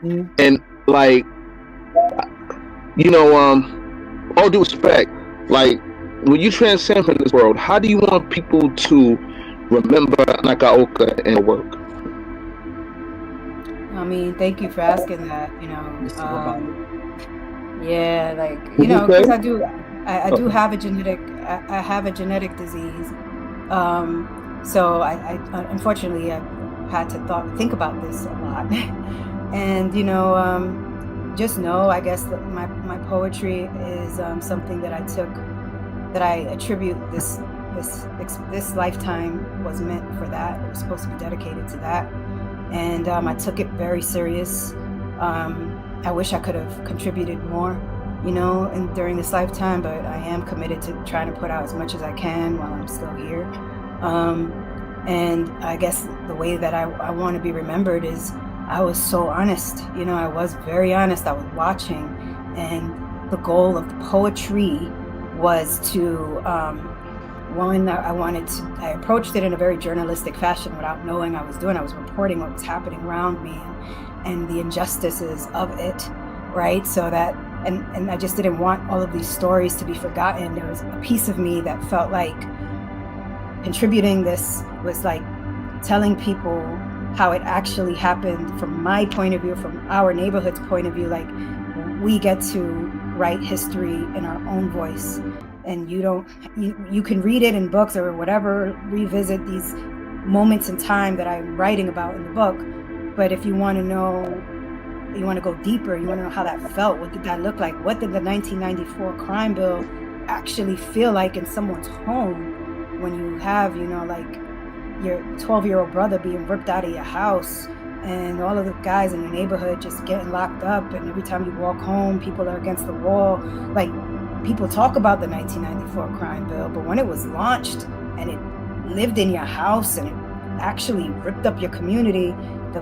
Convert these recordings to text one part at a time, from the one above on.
And like, all due respect, like when you transcend from this world, how do you want people to remember Anacaona and her work? I mean, thank you for asking that. Yeah, like, What you because say? I do have a I have a genetic disease. So unfortunately, I had to think about this a lot. And, just know, I guess, that my poetry is something that that I attribute this lifetime was meant for that. It was supposed to be dedicated to that. And I took it very serious. I wish I could have contributed more, and during this lifetime, but I am committed to trying to put out as much as I can while I'm still here. And I guess the way that I want to be remembered is I was so honest. I was very honest. I was watching, and the goal of the poetry was to one, I approached it in a very journalistic fashion without knowing I was doing. I was reporting what was happening around me and the injustices of it, right? So that, and I just didn't want all of these stories to be forgotten. There was a piece of me that felt like contributing this was like telling people how it actually happened from my point of view, from our neighborhood's point of view. Like, we get to write history in our own voice. And you can read it in books or whatever, revisit these moments in time that I'm writing about in the book. But if you want to know, you want to go deeper, you want to know how that felt, what did that look like? What did the 1994 crime bill actually feel like in someone's home when you have, like your 12-year-old brother being ripped out of your house and all of the guys in your neighborhood just getting locked up, and every time you walk home, people are against the wall. Like, people talk about the 1994 crime bill, but when it was launched and it lived in your house and it actually ripped up your community, the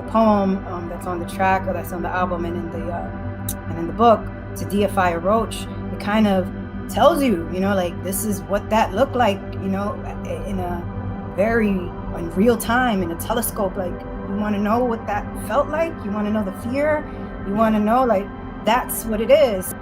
poem that's on the track, or that's on the album and in the book, To Deify a Roach, it kind of tells you, like, this is what that looked like, in a very in real time, in a telescope. Like, you want to know what that felt like? You want to know the fear? You want to know, like, that's what it is.